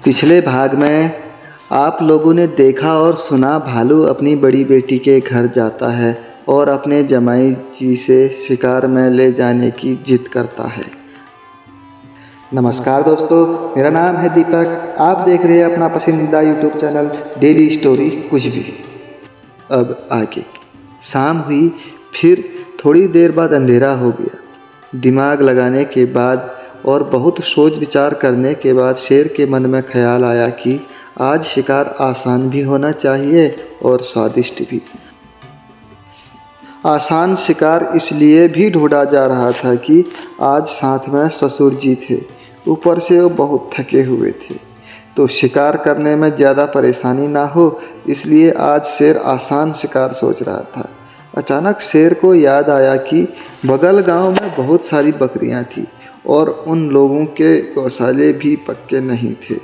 पिछले भाग में आप लोगों ने देखा और सुना भालू अपनी बड़ी बेटी के घर जाता है और अपने जमाई जी से शिकार में ले जाने की जिद करता है। नमस्कार दोस्तों, मेरा नाम है दीपक। आप देख रहे हैं अपना पसंदीदा यूट्यूब चैनल डेली स्टोरी कुछ भी। अब आगे शाम हुई, फिर थोड़ी देर बाद अंधेरा हो गया। दिमाग लगाने के बाद और बहुत सोच विचार करने के बाद शेर के मन में ख्याल आया कि आज शिकार आसान भी होना चाहिए और स्वादिष्ट भी। आसान शिकार इसलिए भी ढूंढा जा रहा था कि आज साथ में ससुर जी थे, ऊपर से वो बहुत थके हुए थे, तो शिकार करने में ज़्यादा परेशानी ना हो, इसलिए आज शेर आसान शिकार सोच रहा था। अचानक शेर को याद आया कि बगल गांव में बहुत सारी बकरियां थी और उन लोगों के गौशाले भी पक्के नहीं थे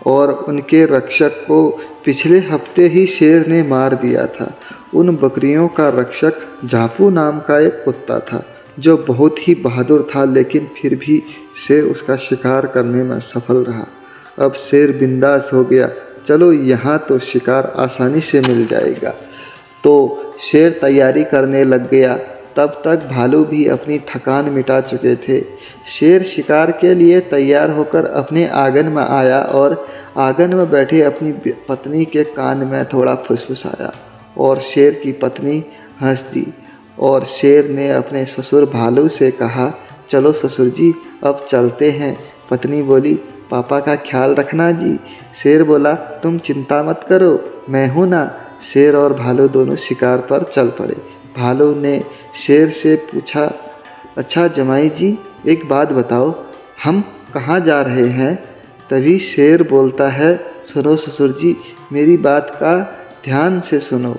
और उनके रक्षक को पिछले हफ्ते ही शेर ने मार दिया था। उन बकरियों का रक्षक झापू नाम का एक कुत्ता था जो बहुत ही बहादुर था, लेकिन फिर भी शेर उसका शिकार करने में सफल रहा। अब शेर बिंदास हो गया, चलो यहाँ तो शिकार आसानी से मिल जाएगा। तो शेर तैयारी करने लग गया। तब तक भालू भी अपनी थकान मिटा चुके थे। शेर शिकार के लिए तैयार होकर अपने आंगन में आया और आंगन में बैठे अपनी पत्नी के कान में थोड़ा फुसफुसाया और शेर की पत्नी हंस दी और शेर ने अपने ससुर भालू से कहा, चलो ससुर जी अब चलते हैं। पत्नी बोली, पापा का ख्याल रखना जी। शेर बोला, तुम चिंता मत करो, मैं हूँ ना। शेर और भालू दोनों शिकार पर चल पड़े। भालू ने शेर से पूछा, अच्छा जमाई जी एक बात बताओ, हम कहाँ जा रहे हैं? तभी शेर बोलता है, सुनो ससुर जी, मेरी बात का ध्यान से सुनो।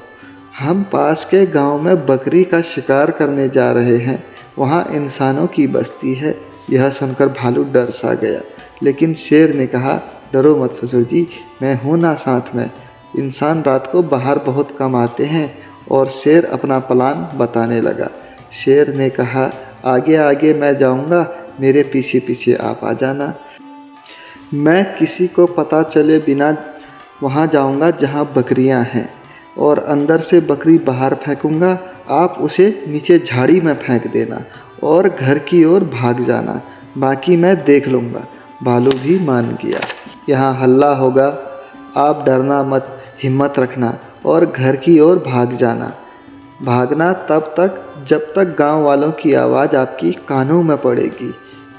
हम पास के गांव में बकरी का शिकार करने जा रहे हैं, वहाँ इंसानों की बस्ती है। यह सुनकर भालू डर सा गया, लेकिन शेर ने कहा, डरो मत ससुर जी, मैं हूँ ना साथ में। इंसान रात को बाहर बहुत कम आते हैं। और शेर अपना प्लान बताने लगा। शेर ने कहा, आगे आगे मैं जाऊंगा, मेरे पीछे पीछे आप आ जाना। मैं किसी को पता चले बिना वहां जाऊंगा जहां बकरियां हैं और अंदर से बकरी बाहर फेंकूंगा, आप उसे नीचे झाड़ी में फेंक देना और घर की ओर भाग जाना, बाकी मैं देख लूँगा। भालू भी मान गया। यहाँ हल्ला होगा, आप डरना मत, हिम्मत रखना और घर की ओर भाग जाना। भागना तब तक जब तक गांव वालों की आवाज़ आपकी कानों में पड़ेगी।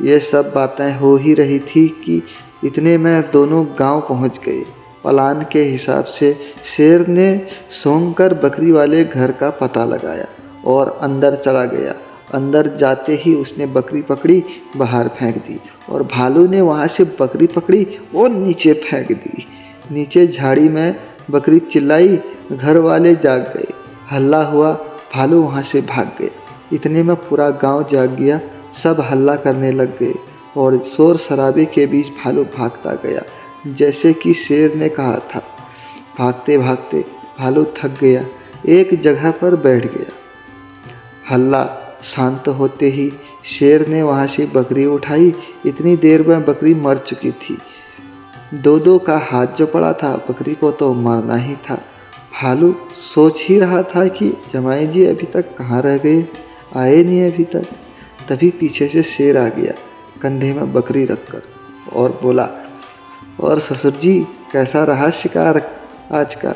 ये सब बातें हो ही रही थी कि इतने में दोनों गांव पहुंच गए। प्लान के हिसाब से शेर ने सूंघकर बकरी वाले घर का पता लगाया और अंदर चला गया। अंदर जाते ही उसने बकरी पकड़ी, बाहर फेंक दी और भालू ने वहाँ से बकरी पकड़ी और नीचे फेंक दी। नीचे झाड़ी में बकरी चिल्लाई, घर वाले जाग गए, हल्ला हुआ, भालू वहाँ से भाग गए। इतने में पूरा गांव जाग गया, सब हल्ला करने लग गए और शोर शराबे के बीच भालू भागता गया जैसे कि शेर ने कहा था। भागते भागते भालू थक गया, एक जगह पर बैठ गया। हल्ला शांत होते ही शेर ने वहाँ से बकरी उठाई। इतनी देर में बकरी मर चुकी थी। दो का हाथ जो पड़ा था, बकरी को तो मरना ही था। भालू सोच ही रहा था कि जमाई जी अभी तक कहाँ रह गए, आए नहीं अभी तक। तभी पीछे से शेर आ गया, कंधे में बकरी रखकर, और बोला, और ससुर जी कैसा रहा शिकार आज का?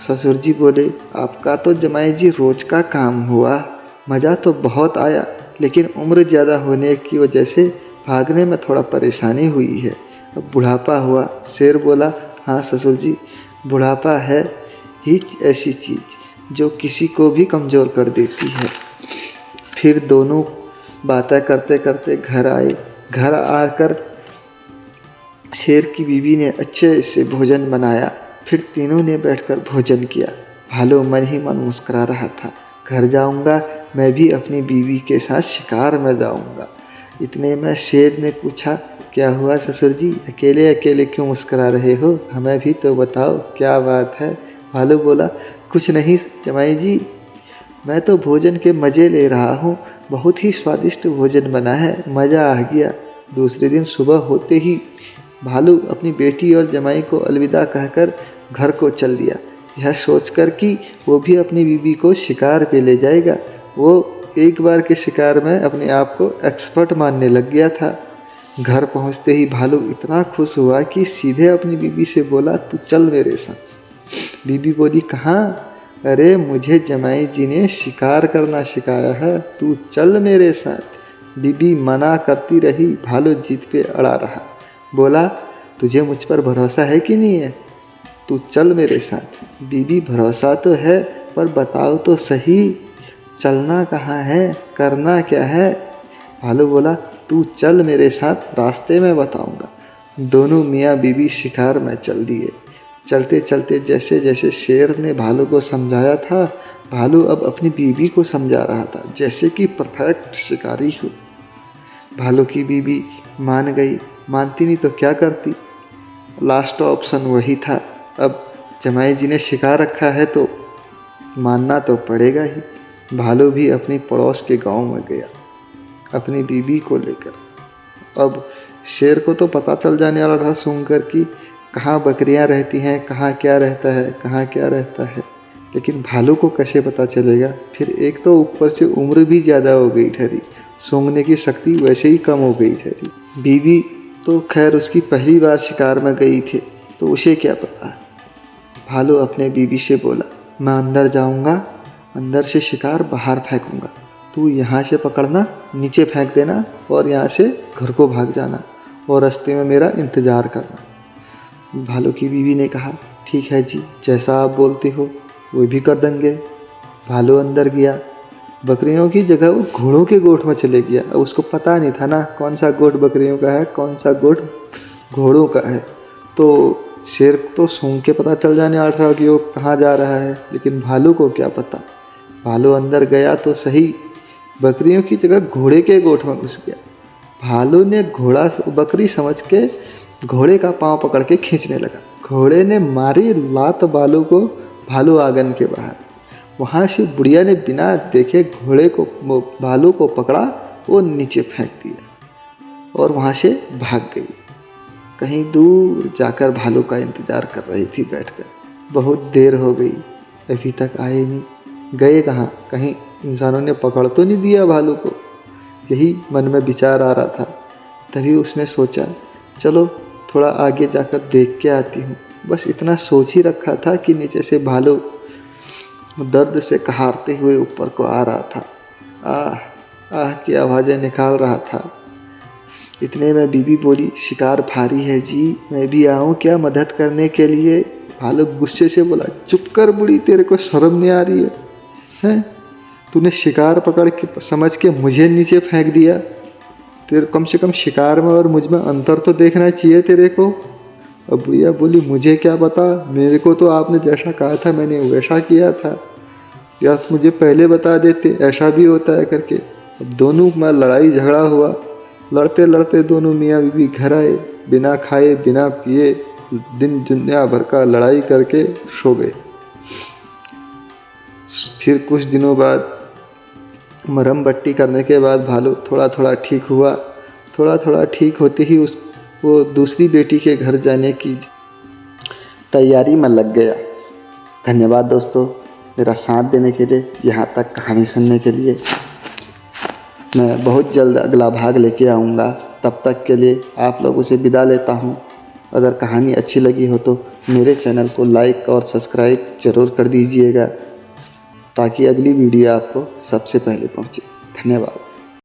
ससुर जी बोले, आपका तो जमाई जी रोज का काम हुआ, मज़ा तो बहुत आया, लेकिन उम्र ज़्यादा होने की वजह से भागने में थोड़ा परेशानी हुई है। अब बुढ़ापा हुआ। शेर बोला, हाँ ससुर जी, बुढ़ापा है ही ऐसी चीज़ जो किसी को भी कमज़ोर कर देती है। फिर दोनों बातें करते करते घर आए। घर आकर शेर की बीवी ने अच्छे से भोजन बनाया। फिर तीनों ने बैठकर भोजन किया। भालू मन ही मन मुस्कुरा रहा था, घर जाऊंगा, मैं भी अपनी बीवी के साथ शिकार में जाऊंगा। इतने में शेर ने पूछा, क्या हुआ ससुर जी, अकेले अकेले क्यों मुस्कुरा रहे हो? हमें भी तो बताओ, क्या बात है? भालू बोला, कुछ नहीं जमाई जी, मैं तो भोजन के मज़े ले रहा हूँ, बहुत ही स्वादिष्ट भोजन बना है, मज़ा आ गया। दूसरे दिन सुबह होते ही भालू अपनी बेटी और जमाई को अलविदा कहकर घर को चल दिया, यह सोचकर कि वो भी अपनी बीवी को शिकार पे ले जाएगा। वो एक बार के शिकार में अपने आप को एक्सपर्ट मानने लग गया था। घर पहुंचते ही भालू इतना खुश हुआ कि सीधे अपनी बीवी से बोला, तू चल मेरे साथ। बीवी बोली, कहाँ? अरे मुझे जमाई जी ने शिकार करना सिखाया है, तू चल मेरे साथ। बीवी मना करती रही, भालू जिद पे अड़ा रहा। बोला, तुझे मुझ पर भरोसा है कि नहीं है? तू चल मेरे साथ। बीवी, भरोसा तो है, पर बताओ तो सही, चलना कहाँ है, करना क्या है? भालू बोला, तू चल मेरे साथ, रास्ते में बताऊंगा। दोनों मियाँ बीवी शिकार में चल दिए। चलते चलते जैसे जैसे शेर ने भालू को समझाया था, भालू अब अपनी बीवी को समझा रहा था, जैसे कि परफेक्ट शिकारी हो। भालू की बीवी मान गई, मानती नहीं तो क्या करती, लास्ट ऑप्शन वही था। अब जमाई जी ने शिकार रखा है तो मानना तो पड़ेगा ही। भालू भी अपनी पड़ोस के गांव में गया अपनी बीवी को लेकर। अब शेर को तो पता चल जाने वाला था सुनकर कि कहाँ बकरियां रहती हैं, कहाँ क्या रहता है, कहाँ क्या रहता है, लेकिन भालू को कैसे पता चलेगा? फिर एक तो ऊपर से उम्र भी ज़्यादा हो गई ठहरी, सूंघने की शक्ति वैसे ही कम हो गई ठहरी। बीवी तो खैर उसकी पहली बार शिकार में गई थी, तो उसे क्या पता। भालू अपने बीवी से बोला, मैं अंदर जाऊंगा, अंदर से शिकार बाहर फेंकूंगा, तू यहाँ से पकड़ना, नीचे फेंक देना और यहाँ से घर को भाग जाना और रास्ते में मेरा इंतज़ार करना। भालू की बीवी ने कहा, ठीक है जी, जैसा आप बोलते हो वो भी कर देंगे। भालू अंदर गया, बकरियों की जगह वो घोड़ों के गोठ में चले गया। अब उसको पता नहीं था ना कौन सा गोठ बकरियों का है, कौन सा गोठ घोड़ों का है। तो शेर को सूंघ के पता चल जाने वाला था कि वो कहाँ जा रहा है, लेकिन भालू को क्या पता। भालू अंदर गया तो सही, बकरियों की जगह घोड़े के गोठ में घुस गया। भालू ने घोड़ा बकरी समझ के घोड़े का पांव पकड़ के खींचने लगा। घोड़े ने मारी लात भालू आंगन के बाहर। वहाँ से बुढ़िया ने बिना देखे घोड़े को भालू को पकड़ा, वो नीचे फेंक दिया और वहाँ से भाग गई। कहीं दूर जाकर भालू का इंतज़ार कर रही थी बैठकर। बहुत देर हो गई, अभी तक आए नहीं। गए कहाँ? कहीं इंसानों ने पकड़ तो नहीं दिया भालू को? यही मन में विचार आ रहा था। तभी उसने सोचा, चलो थोड़ा आगे जाकर देख के आती हूँ। बस इतना सोच ही रखा था कि नीचे से भालू दर्द से कहारते हुए ऊपर को आ रहा था। आह आह की आवाज़ें निकाल रहा था। इतने में बीबी बोली, शिकार भारी है जी, मैं भी आऊँ क्या मदद करने के लिए? भालू गुस्से से बोला, चुप कर बुढ़ी, तेरे को शर्म नहीं आ रही है? हैं, तूने शिकार पकड़ के समझ के मुझे नीचे फेंक दिया। तेरे कम से कम शिकार में और मुझ में अंतर तो देखना चाहिए तेरे को। अब भैया बोली, मुझे क्या पता, मेरे को तो आपने जैसा कहा था मैंने वैसा किया था, या मुझे पहले बता देते ऐसा भी होता है करके। अब दोनों में लड़ाई झगड़ा हुआ। लड़ते लड़ते दोनों मियाँ बीवी घर आए, बिना खाए बिना पिए दिन दुनिया भर का लड़ाई करके सो गए। फिर कुछ दिनों बाद मरहम पट्टी करने के बाद भालू थोड़ा थोड़ा ठीक हुआ। थोड़ा थोड़ा ठीक होते ही वो दूसरी बेटी के घर जाने की तैयारी में लग गया। धन्यवाद दोस्तों मेरा साथ देने के लिए, यहाँ तक कहानी सुनने के लिए। मैं बहुत जल्द अगला भाग लेके आऊँगा। तब तक के लिए आप लोगों से विदा लेता हूँ। अगर कहानी अच्छी लगी हो तो मेरे चैनल को लाइक और सब्सक्राइब ज़रूर कर दीजिएगा, ताकि अगली वीडियो आपको सबसे पहले पहुँचे। धन्यवाद।